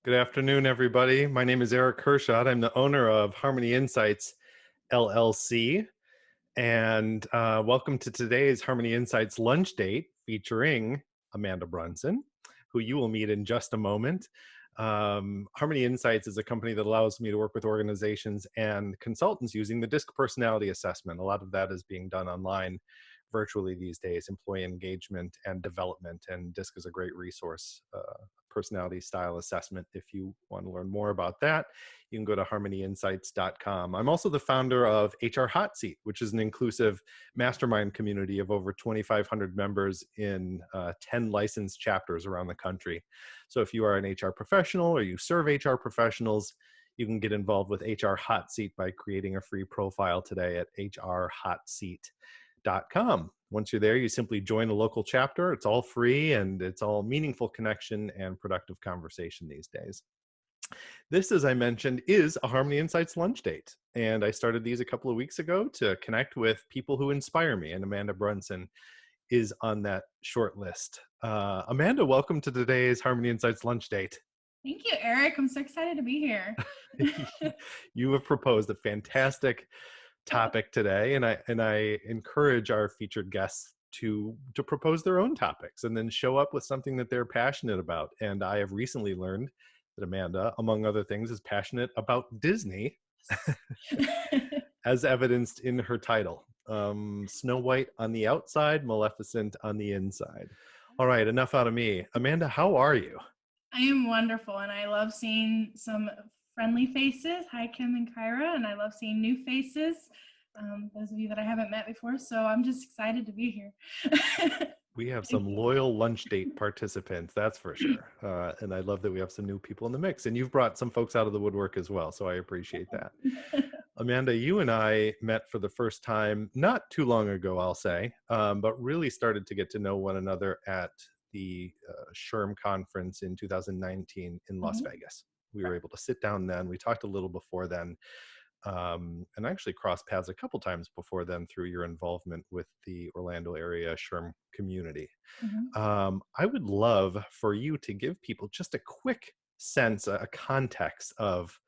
Good afternoon, everybody. My name is Erich Kurschat. I'm the owner of Harmony Insights LLC. And welcome to today's Harmony Insights lunch date featuring Amanda Brunson, who you will meet in just a moment. Harmony Insights is a company that allows me to work with organizations and consultants using the DISC personality assessment. A lot of that is being done online virtually these days, employee engagement and development. And DISC is a great resource, personality style assessment. If you want to learn more about that, you can go to harmonyinsights.com. I'm also the founder of HR Hot Seat, which is an inclusive mastermind community of over 2,500 members in 10 licensed chapters around the country. So if you are an HR professional or you serve HR professionals, you can get involved with HR Hot Seat by creating a free profile today at hrhotseat.com. Once you're there, you simply join a local chapter. It's all free and it's all meaningful connection and productive conversation these days. This, as I mentioned, is a Harmony Insights lunch date. And I started these a couple of weeks ago to connect with people who inspire me. And Amanda Brunson is on that short list. Amanda, welcome to today's Harmony Insights lunch date. Thank you, Eric. I'm so excited to be here. You have proposed a fantastic topic today, and I encourage our featured guests to propose their own topics and then show up with something that they're passionate about. And I have recently learned that Amanda, among other things, is passionate about Disney, as evidenced in her title. Snow White on the outside, Maleficent on the inside. All right, enough out of me. Amanda, how are you? I am wonderful, and I love seeing some friendly faces. Hi, Kim and Kyra, and I love seeing new faces, those of you that I haven't met before, so I'm just excited to be here. We have some loyal lunch date participants, that's for sure. And I love that we have some new people in the mix. And you've brought some folks out of the woodwork as well, so I appreciate that. Amanda, you and I met for the first time not too long ago, I'll say, but really started to get to know one another at the SHRM conference in 2019 in Las Vegas. We were able to sit down then. We talked a little before then. And I actually crossed paths a couple times before then through your involvement with the Orlando area SHRM community. I would love for you to give people just a quick sense, a context of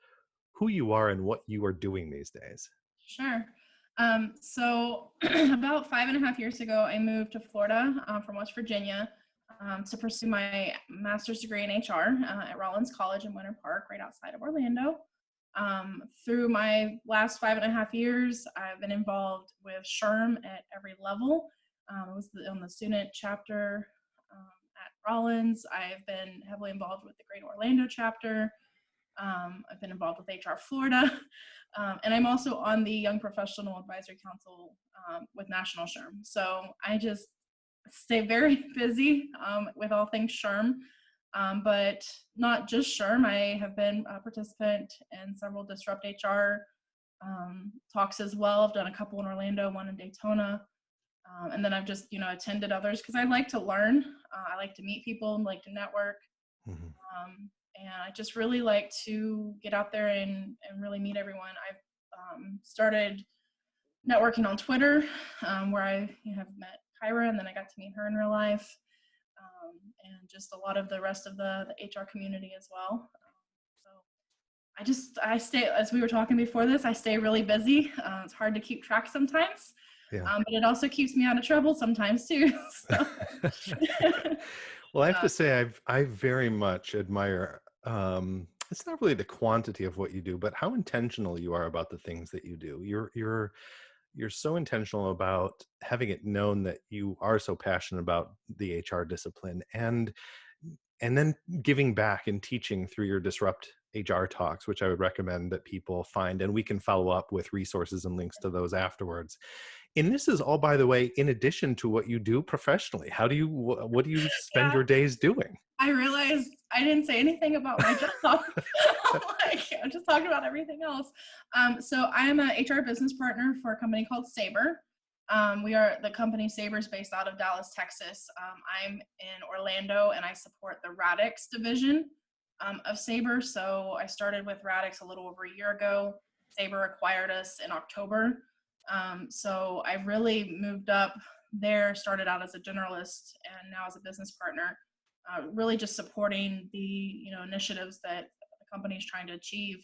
who you are and what you are doing these days. Sure. So about 5.5 years ago, I moved to Florida from West Virginia to pursue my master's degree in HR at Rollins College in Winter Park, right outside of Orlando. Through my last 5.5 years, I've been involved with SHRM at every level. I was on the student chapter at Rollins. I've been heavily involved with the Great Orlando chapter. I've been involved with HR Florida, and I'm also on the Young Professional Advisory Council with National SHRM. So I just stay very busy with all things SHRM. But not just SHRM. I have been a participant in several Disrupt HR talks as well. I've done a couple in Orlando, one in Daytona. And then I've just, attended others because I like to learn. I like to meet people and like to network. And I just really like to get out there and really meet everyone. I've started networking on Twitter where I have met Kyra, and then I got to meet her in real life. And just a lot of the rest of the HR community as well. So I stay, as we were talking before this, I stay really busy. It's hard to keep track sometimes, but it also keeps me out of trouble sometimes too. So. Well, I have to say, I very much admire, it's not really the quantity of what you do, but how intentional you are about the things that you do. You're so intentional about having it known that you are so passionate about the HR discipline and then giving back and teaching through your Disrupt HR talks, which I would recommend that people find, and we can follow up with resources and links to those afterwards. And this is all, by the way, in addition to what you do professionally. What do you spend your days doing? I realized I didn't say anything about my job. I'm just talking about everything else. So I am a HR business partner for a company called Sabre. The company Sabre is based out of Dallas, Texas. I'm in Orlando, and I support the Radix division of Sabre. So I started with Radix a little over a year ago. Sabre acquired us in October. So I really moved up there, started out as a generalist and now as a business partner. really just supporting the, initiatives that the company is trying to achieve.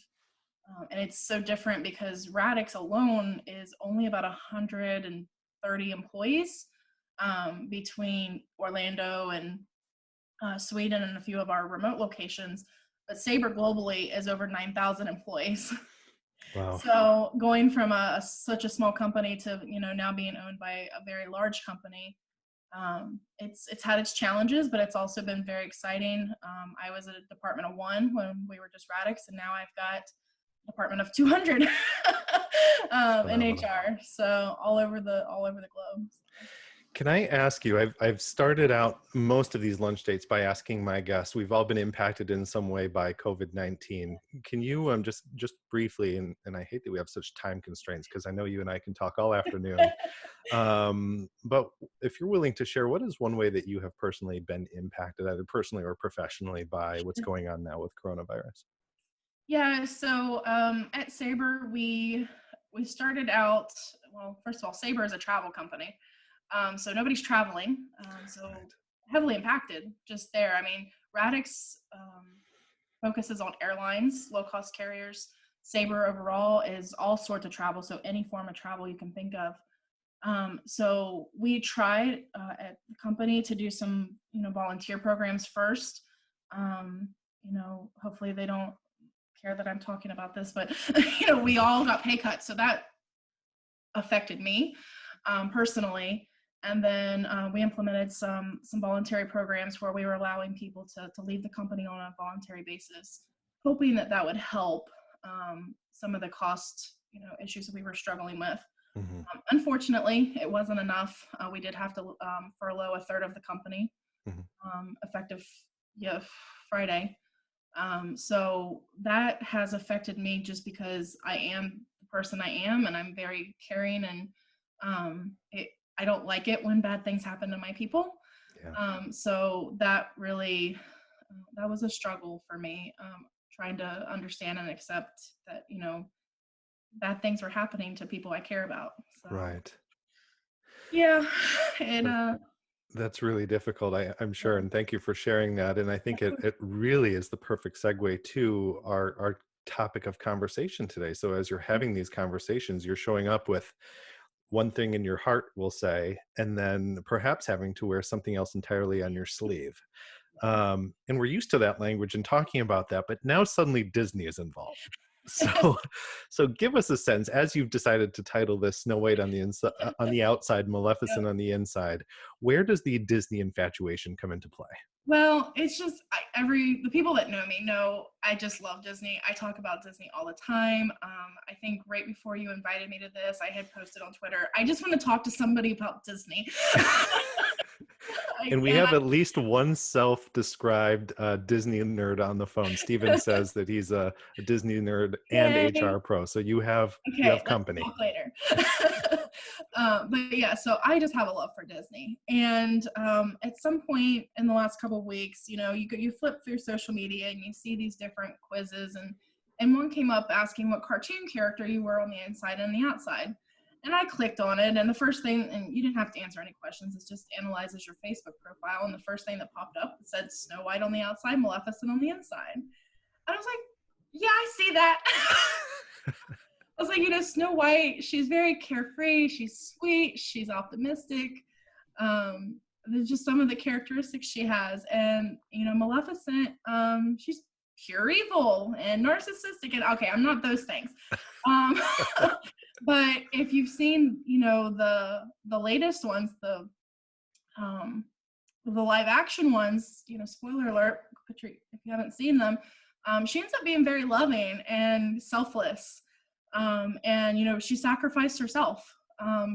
And it's so different because Radix alone is only about 130 employees, between Orlando and Sweden and a few of our remote locations. But Sabre globally is over 9,000 employees. Wow. So going from such a small company to, now being owned by a very large company, it's had its challenges, but it's also been very exciting. I was at a department of 1 when we were just Radix, and now I've got a department of 200 in Phenomenal. HR. So all over the globe. Can I ask you, I've started out most of these lunch dates by asking my guests, we've all been impacted in some way by COVID-19. Can you just briefly, and I hate that we have such time constraints because I know you and I can talk all afternoon, but if you're willing to share, what is one way that you have personally been impacted, either personally or professionally, by what's going on now with coronavirus? Yeah, so at Sabre, we started out, well, first of all, Sabre is a travel company. So nobody's traveling. So Right. heavily impacted just there. I mean, Radix focuses on airlines, low cost carriers. Sabre overall is all sorts of travel. So any form of travel you can think of. So we tried at the company to do some, volunteer programs first. Hopefully they don't care that I'm talking about this, but we all got pay cuts, so that affected me personally. And then we implemented some voluntary programs where we were allowing people to leave the company on a voluntary basis, hoping that would help some of the cost issues that we were struggling with. Mm-hmm. Unfortunately, it wasn't enough. We did have to furlough a third of the company, effective Friday. So that has affected me just because I am the person I am, and I'm very caring, and I don't like it when bad things happen to my people. Yeah. So that really, that was a struggle for me, trying to understand and accept that, bad things were happening to people I care about. So Right. yeah, it, That- That's really difficult, I'm sure, yeah. and thank you for sharing that. And I think it really is the perfect segue to our topic of conversation today. So as you're having these conversations, you're showing up with one thing in your heart, we'll say, and then perhaps having to wear something else entirely on your sleeve. And we're used to that language and talking about that, but now suddenly Disney is involved. So, so give us a sense, as you've decided to title this Snow White on the inside, on the outside, Maleficent on the inside. Where does the Disney infatuation come into play? Well, it's just the people that know me know I just love Disney. I talk about Disney all the time. I think right before you invited me to this, I had posted on Twitter, I just want to talk to somebody about Disney. And we And have at least one self-described Disney nerd on the phone. Steven says that he's a Disney nerd and yay. HR pro. So you have Okay, let's company. talk later. But yeah, so I just have a love for Disney. And at some point in the last couple of weeks, you flip through social media and you see these different quizzes, and one came up asking what cartoon character you were on the inside and the outside. And I clicked on it, and the first thing, and you didn't have to answer any questions, it just analyzes your Facebook profile. And the first thing that popped up, it said Snow White on the outside, Maleficent on the inside. And I was like, yeah, I see that. I was like, Snow White, she's very carefree, she's sweet, she's optimistic. There's just some of the characteristics she has. And, Maleficent, she's pure evil and narcissistic. And okay, I'm not those things. Um, but if you've seen, the latest ones, the live action ones, spoiler alert, if you haven't seen them, she ends up being very loving and selfless. And she sacrificed herself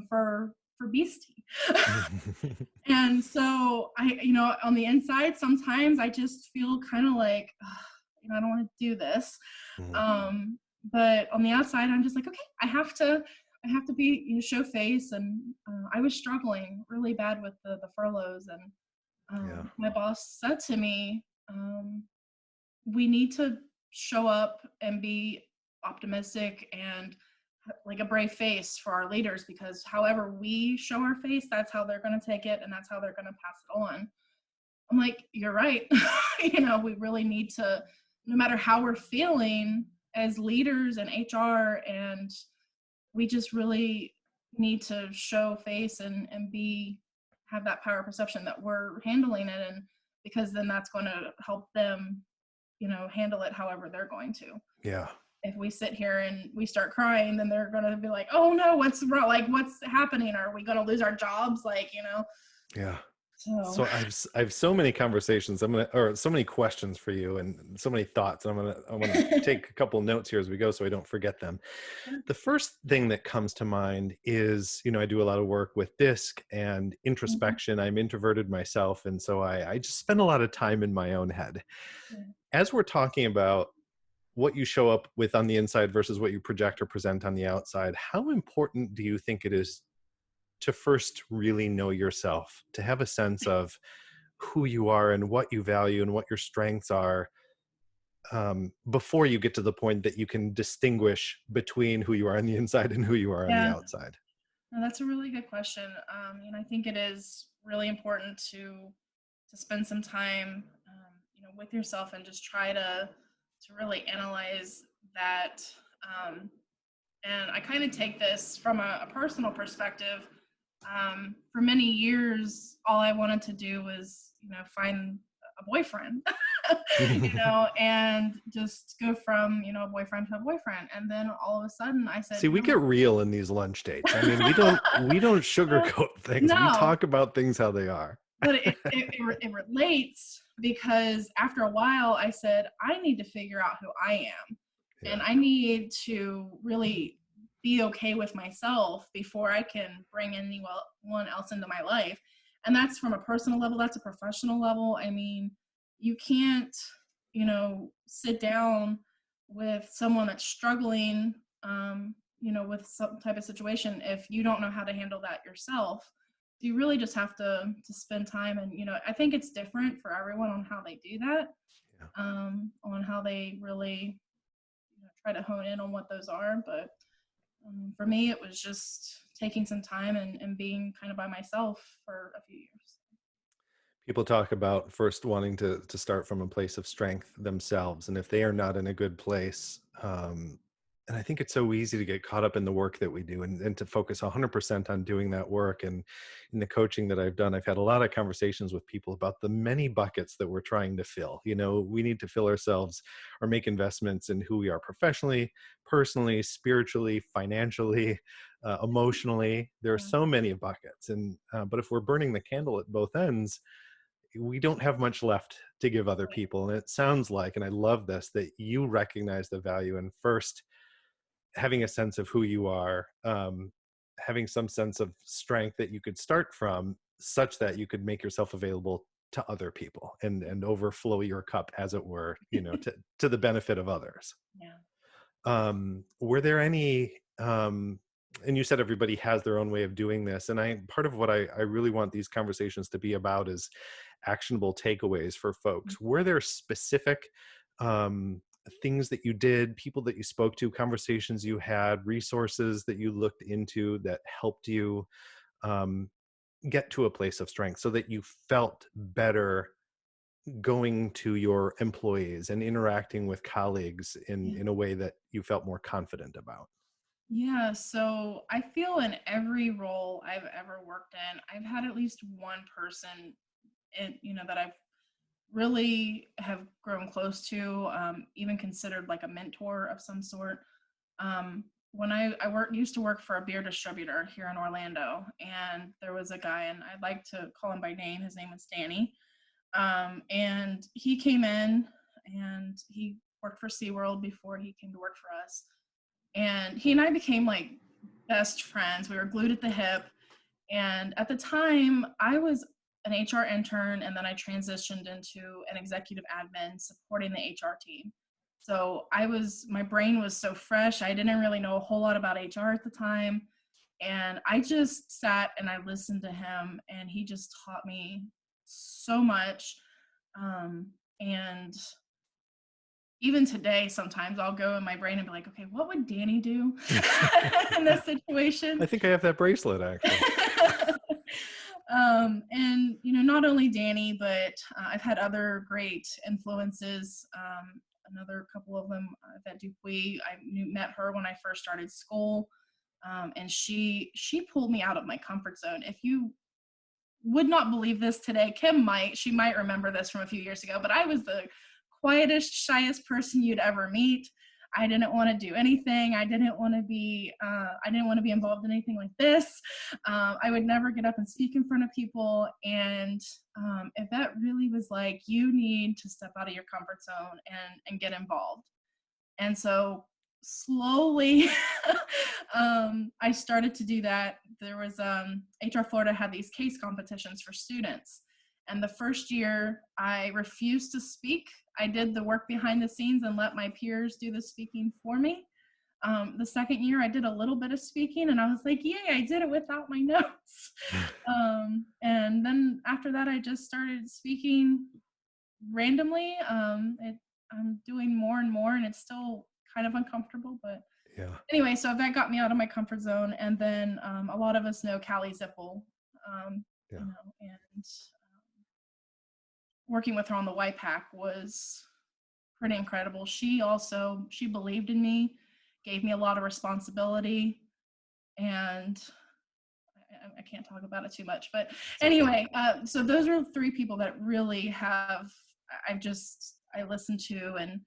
for Beastie. And so on the inside, sometimes I just feel kind of like, I don't want to do this. But on the outside, I'm just like, okay, I have to be, show face. And I was struggling really bad with the furloughs, and Yeah. my boss said to me, we need to show up and be optimistic and like a brave face for our leaders, because however we show our face, that's how they're going to take it, and that's how they're going to pass it on. I'm like, you're right. We really need to, no matter how we're feeling as leaders in HR, and we just really need to show face and have that power perception that we're handling it, and because then that's going to help them, handle it however they're going to. Yeah. If we sit here and we start crying, then they're going to be like, oh no, what's wrong? Like, what's happening? Are we going to lose our jobs? Yeah. So So I have so many conversations. Or so many questions for you, and so many thoughts. I want to take a couple notes here as we go, so I don't forget them. The first thing that comes to mind is, I do a lot of work with DISC and Mhm. introspection. I'm introverted myself, and so I just spend a lot of time in my own head. Yeah. As we're talking about what you show up with on the inside versus what you project or present on the outside, how important do you think it is to first really know yourself, to have a sense of who you are and what you value and what your strengths are, before you get to the point that you can distinguish between who you are on the inside and who you are on the Yeah. outside? No, that's a really good question. I think it is really important to spend some time, with yourself and just try to really analyze that. Um, and I kind of take this from a personal perspective. For many years, all I wanted to do was, find a boyfriend, and just go from, a boyfriend to a boyfriend. And then all of a sudden I said, See, we get real in these lunch dates. I mean, we don't sugarcoat things. We no, talk about things how they are. but it relates, because after a while I said, I need to figure out who I am, and Yeah. I need to really be okay with myself before I can bring anyone else into my life. And that's from a personal level, that's a professional level. I mean, you can't, sit down with someone that's struggling, with some type of situation, if you don't know how to handle that yourself. You really just have to spend time, and I think it's different for everyone on how they do that, Yeah. on how they really, try to hone in on what those are. But for me, it was just taking some time and being kind of by myself for a few years. People talk about first wanting to start from a place of strength themselves, and if they are not in a good place, and I think it's so easy to get caught up in the work that we do, and to focus 100% on doing that work. And in the coaching that I've done, I've had a lot of conversations with people about the many buckets that we're trying to fill. We need to fill ourselves or make investments in who we are professionally, personally, spiritually, financially, emotionally. There are Yeah. so many buckets, and but if we're burning the candle at both ends, we don't have much left to give other Right. people. And it sounds like, and I love this, that you recognize the value in first having a sense of who you are, having some sense of strength that you could start from, such that you could make yourself available to other people and overflow your cup, as it were, to the benefit of others. Yeah. Were there any, and you said everybody has their own way of doing this, and part of what I really want these conversations to be about is actionable takeaways for folks. Were there specific, um, things that you did, people that you spoke to, conversations you had, resources that you looked into that helped you, um, get to a place of strength, so that you felt better going to your employees and interacting with colleagues Yeah. in a way that you felt more confident about? Yeah, so I feel in every role I've ever worked in, I've had at least one person, that I've really have grown close to, even considered like a mentor of some sort. When I used to work for a beer distributor here in Orlando, and there was a guy, and I'd like to call him by name. His name was Danny. And he came in, and he worked for SeaWorld before he came to work for us. And he and I became like best friends. We were glued at the hip. And at the time, I was an HR intern, and then I transitioned into an executive admin supporting the HR team. So my brain was so fresh. I didn't really know a whole lot about HR at the time. And I just sat and I listened to him, and he just taught me so much. And even today, sometimes I'll go in my brain and be like, okay, what would Danny do in this situation? I think I have that bracelet, actually. And not only Danny, but I've had other great influences. Another couple of them, Yvette Dupuis. Met her when I first started school, and she pulled me out of my comfort zone. If you would not believe this today, she might remember this from a few years ago, but I was the quietest, shyest person you'd ever meet. I didn't want to do anything. I didn't want to be involved in anything like this. I would never get up and speak in front of people. And Yvette really was like, you need to step out of your comfort zone and get involved. And so slowly, I started to do that. There was HR Florida had these case competitions for students. And the first year, I refused to speak. I did the work behind the scenes and let my peers do the speaking for me. The second year, I did a little bit of speaking, and I was like, yay, I did it without my notes. And then after that, I just started speaking randomly. I'm doing more and more, and it's still kind of uncomfortable, but Yeah. anyway, so that got me out of my comfort zone. And then a lot of us know Callie Zippel, Yeah. and working with her on the White Pack was pretty incredible. She believed in me, gave me a lot of responsibility, and I can't talk about it too much. But anyway, so those are three people that really I listen to, and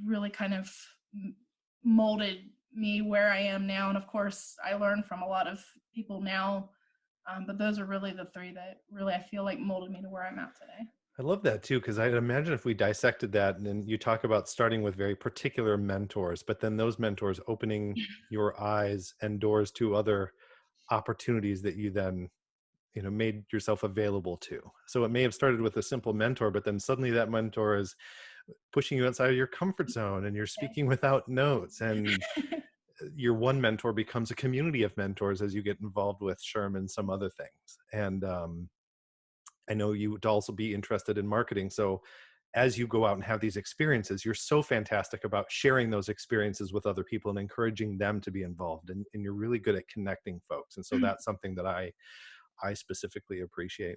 really kind of molded me where I am now. And of course, I learned from a lot of people now, but those are really the three that really I feel like molded me to where I'm at today. I love that too, because I'd imagine if we dissected that, and then you talk about starting with very particular mentors, but then those mentors opening your eyes and doors to other opportunities that you then made yourself available to. So it may have started with a simple mentor, but then suddenly that mentor is pushing you outside of your comfort zone, and you're speaking without notes, and your one mentor becomes a community of mentors as you get involved with Sherm and some other things. And I know you would also be interested in marketing. So as you go out and have these experiences, you're so fantastic about sharing those experiences with other people and encouraging them to be involved. And you're really good at connecting folks. And so that's something that I specifically appreciate.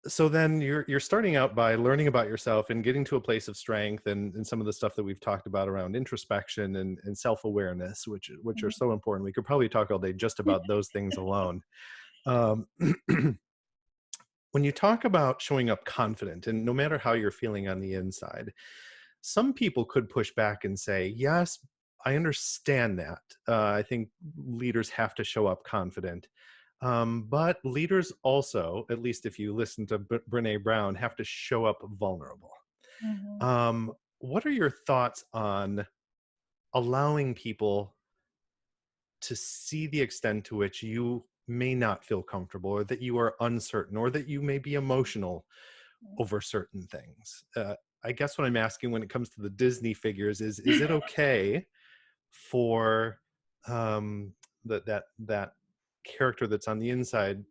So then you're starting out by learning about yourself and getting to a place of strength, and some of the stuff that we've talked about around introspection and self-awareness, which are so important. We could probably talk all day just about those things alone. Um, when you talk about showing up confident, and no matter how you're feeling on the inside, some people could push back and say, yes, I understand that. I think leaders have to show up confident. But leaders also, at least if you listen to Brene Brown, have to show up vulnerable. Mm-hmm. What are your thoughts on allowing people to see the extent to which you may not feel comfortable, or that you are uncertain, or that you may be emotional over certain things? I guess what I'm asking when it comes to the Disney figures is it okay for that character that's on the inside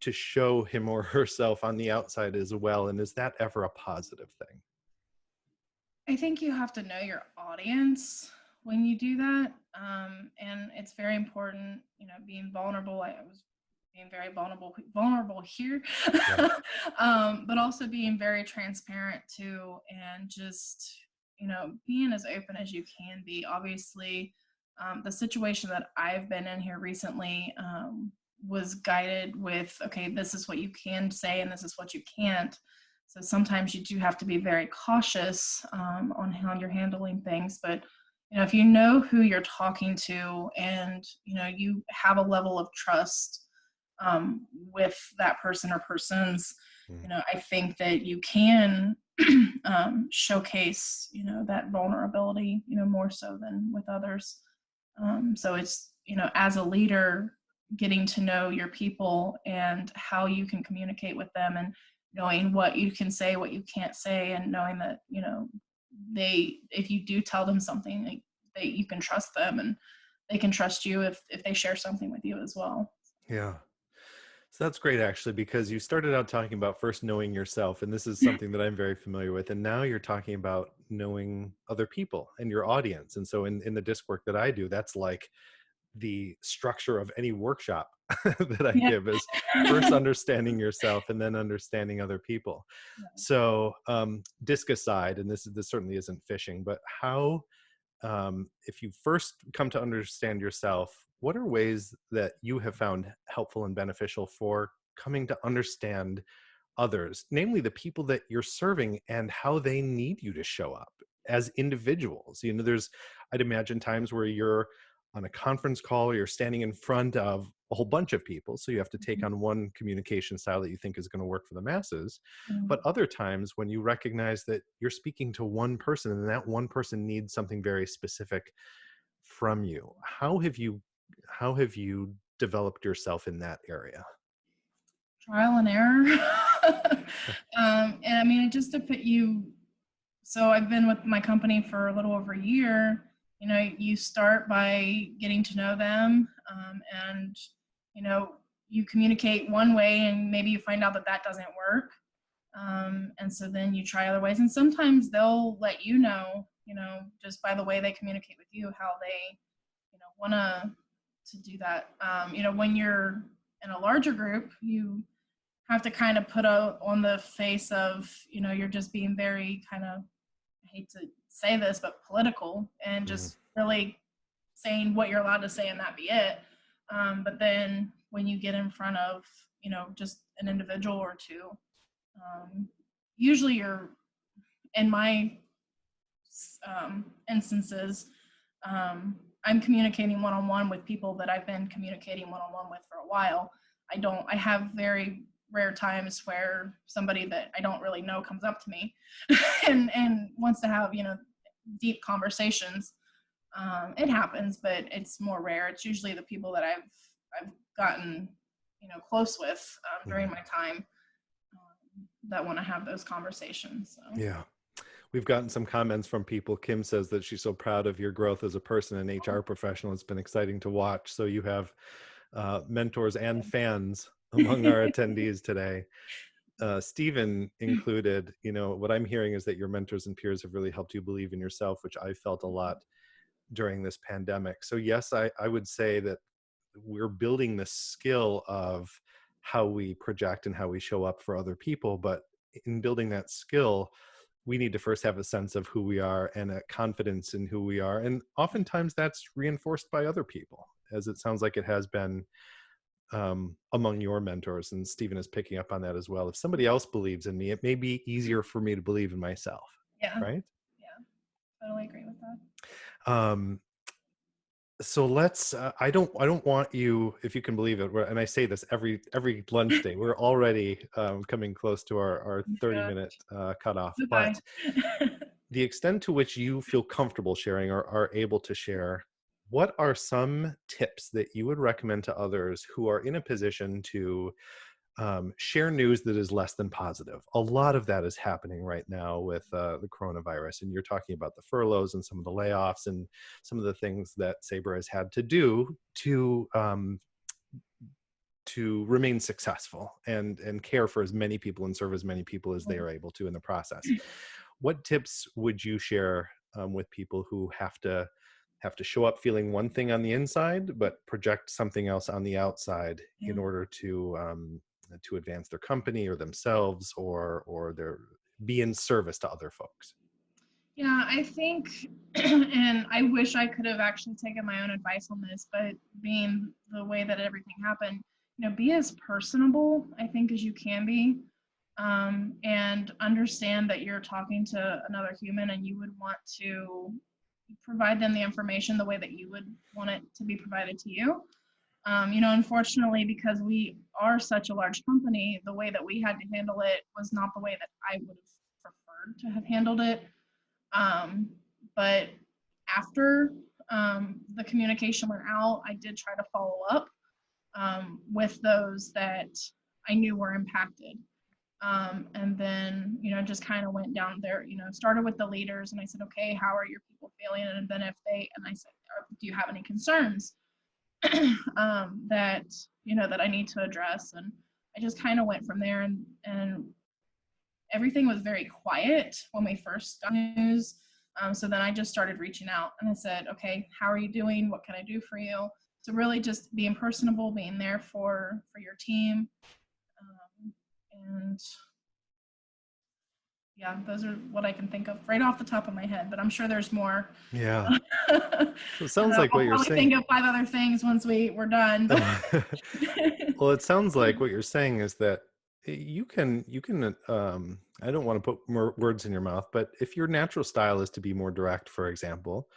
to show him or herself on the outside as well? And is that ever a positive thing? I think you have to know your audience when you do that. And it's very important, being vulnerable. I was being very vulnerable here, Yeah. but also being very transparent too, and just, being as open as you can be. Obviously, the situation that I've been in here recently was guided with, okay, this is what you can say and this is what you can't. So sometimes you do have to be very cautious on how you're handling things. But if you know who you're talking to, and you have a level of trust with that person or persons, Mm. I think that you can showcase that vulnerability more so than with others. So it's as a leader, getting to know your people and how you can communicate with them, and knowing what you can say, what you can't say, and knowing that if you do tell them something, you can trust them, and they can trust you if they share something with you as well. Yeah. So that's great, actually, because you started out talking about first knowing yourself, and this is something that I'm very familiar with. And now you're talking about knowing other people and your audience. And so in the disc work that I do, that's like the structure of any workshop that I Yeah. give is first understanding yourself and then understanding other people. So, disc aside, and this certainly isn't fishing, but how, if you first come to understand yourself, what are ways that you have found helpful and beneficial for coming to understand others, namely the people that you're serving and how they need you to show up as individuals? There's, I'd imagine, times where you're on a conference call or you're standing in front of a whole bunch of people. So you have to take on one communication style that you think is going to work for the masses. But Mhm. other times when you recognize that you're speaking to one person and that one person needs something very specific from you, how have you developed yourself in that area? Trial and error. And I mean, it just to put you. So I've been with my company for a little over a year. You start by getting to know them, and you know, you communicate one way, and maybe you find out that that doesn't work. And so then you try other ways, and sometimes they'll let just by the way they communicate with you, how they, want to do that. When you're in a larger group, you have to kind of put on the face of, you're just being very kind of, I hate to say this, but political, and Mm, just really saying what you're allowed to say and that be it. But then when you get in front of, just an individual or two, usually you're, in my instances, I'm communicating one-on-one with people that I've been communicating one-on-one with for a while. I have very rare times where somebody that I don't really know comes up to me and wants to have, deep conversations. It happens, but it's more rare. It's usually the people that I've gotten, close with during mhm. my time, that want to have those conversations. So Yeah. We've gotten some comments from people. Kim says that she's so proud of your growth as a person and HR professional. It's been exciting to watch. So you have mentors and fans among our attendees today. Stephen included, what I'm hearing is that your mentors and peers have really helped you believe in yourself, which I felt a lot during this pandemic. So yes, I would say that we're building the skill of how we project and how we show up for other people. But in building that skill, we need to first have a sense of who we are and a confidence in who we are. And oftentimes that's reinforced by other people, as it sounds like it has been among your mentors. And Stephen is picking up on that as well. If somebody else believes in me, it may be easier for me to believe in myself, yeah, right? yeah, totally agree with that. Um, so let's I don't want you, if you can believe it, and I say this every lunch day, we're already coming close to our Oh my 30-minute gosh. cutoff, Goodbye. but the extent to which you feel comfortable sharing or are able to share, what are some tips that you would recommend to others who are in a position to share news that is less than positive? A lot of that is happening right now with the coronavirus, and you're talking about the furloughs and some of the layoffs and some of the things that Sabre has had to do to remain successful and care for as many people and serve as many people as they are able to in the process. What tips would you share with people who have to show up feeling one thing on the inside but project something else on the outside Yeah. in order to advance their company or themselves or their be in service to other folks? Yeah, I think, and I wish I could have actually taken my own advice on this, but being the way that everything happened, be as personable, I think, as you can be, and understand that you're talking to another human and you would want to provide them the information the way that you would want it to be provided to you. Unfortunately, because we are such a large company, the way that we had to handle it was not the way that I would have preferred to have handled it. Um, but after the communication went out, I did try to follow up with those that I knew were impacted. And then, just kind of went down there, started with the leaders and I said, okay, how are your people feeling? And then and I said, do you have any concerns that, that I need to address? And I just kind of went from there, and everything was very quiet when we first got news. So then I just started reaching out and I said, okay, how are you doing? What can I do for you? So really just being personable, being there for your team, and yeah, those are what I can think of right off the top of my head, but I'm sure there's more. Yeah. And So it sounds like I'll what you're probably saying. think of 5 other things once we're done, but Well, it sounds like what you're saying is that you can I don't want to put more words in your mouth, but if your natural style is to be more direct, for example,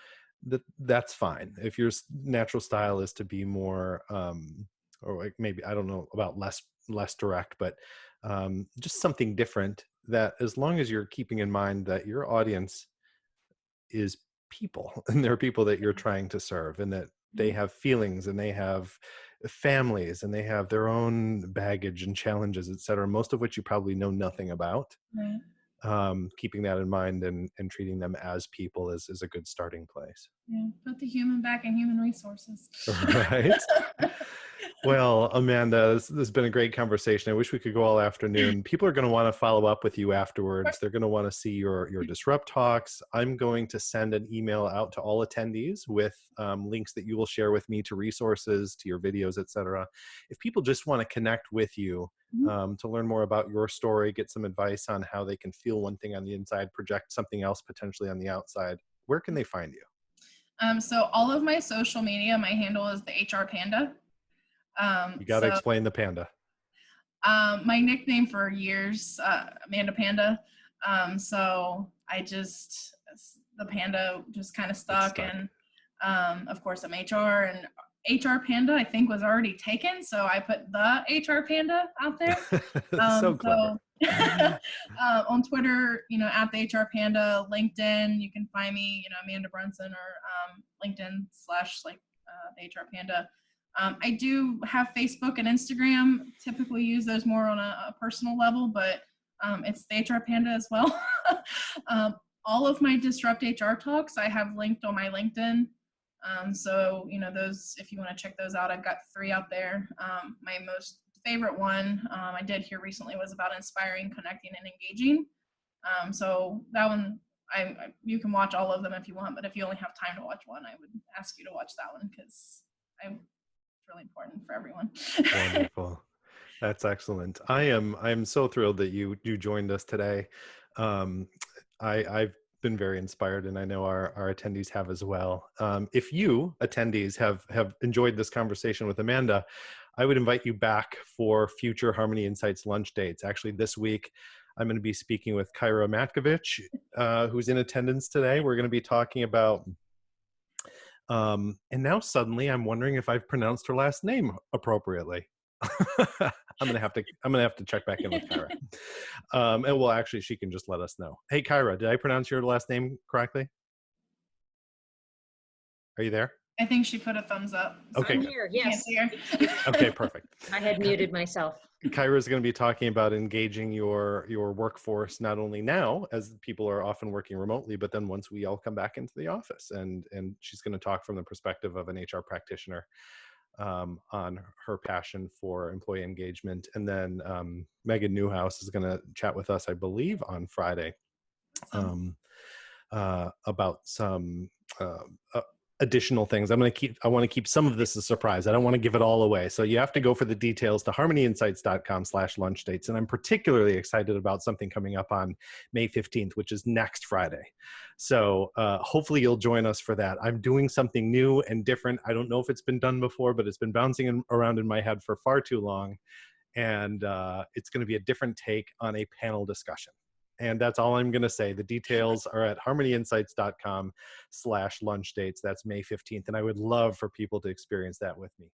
that's fine. If your natural style is to be more or like maybe I don't know about less direct, but just something different, that as long as you're keeping in mind that your audience is people and they're people that you're trying to serve, and that they Mhm. have feelings and they have families and they have their own baggage and challenges, et cetera, most of which you probably know nothing about. Right. Keeping that in mind and treating them as people is a good starting place. Yeah, put the human back in human resources. Right. Well, Amanda, this has been a great conversation. I wish we could go all afternoon. People are going to want to follow up with you afterwards. They're going to want to see your Disrupt talks. I'm going to send an email out to all attendees with links that you will share with me to resources, to your videos, etc. If people just want to connect with you Mhm. to learn more about your story, get some advice on how they can feel one thing on the inside, project something else potentially on the outside, where can they find you? So all of my social media, my handle is the HR Panda. You got to So explain the panda. my nickname for years, Amanda Panda. So the Panda just kind of It's stuck. stuck. And of course, I'm HR, and HR Panda, I think, was already taken. So I put the HR Panda out there. So clever. So on Twitter, at the HR Panda, LinkedIn, you can find me, Amanda Brunson, or LinkedIn / the HR Panda. I do have Facebook and Instagram, typically use those more on a personal level, but it's the HR Panda as well. um, all of my Disrupt HR talks I have linked on my LinkedIn. So, those, if you want to check those out, I've got 3 out there. My most favorite one I did here recently was about inspiring, connecting, and engaging. So that one, you can watch all of them if you want, but if you only have time to watch one, I would ask you to watch that one because it's really important for everyone. Wonderful. That's excellent. I'm so thrilled that you joined us today. Um, I've been very inspired, and I know our attendees have as well. If you attendees have enjoyed this conversation with Amanda, I would invite you back for future Harmony Insights lunch dates. Actually, this week I'm going to be speaking with Kyra Matkovich, who's in attendance today. We're going to be talking about and now suddenly I'm wondering if I've pronounced her last name appropriately. I'm gonna have to check back in with Kyra. And well, actually, she can just let us know. Hey, Kyra, did I pronounce your last name correctly? Are you there? I think she put a thumbs up. So Okay, I'm good. here. you can't Yes. see her. Okay, perfect. I had muted myself. Kyra is going to be talking about engaging your workforce, not only now as people are often working remotely, but then once we all come back into the office. And she's going to talk from the perspective of an HR practitioner on her passion for employee engagement. And then Megan Newhouse is going to chat with us, I believe, on Friday Awesome. about some additional things. I want to keep some of this a surprise. I don't want to give it all away. So you have to go for the details to harmonyinsights.com/lunch dates. And I'm particularly excited about something coming up on May 15th, which is next Friday. So hopefully you'll join us for that. I'm doing something new and different. I don't know if it's been done before, but it's been bouncing around in my head for far too long. And it's going to be a different take on a panel discussion. And that's all I'm going to say. The details are at harmonyinsights.com/lunch dates. That's May 15th. And I would love for people to experience that with me.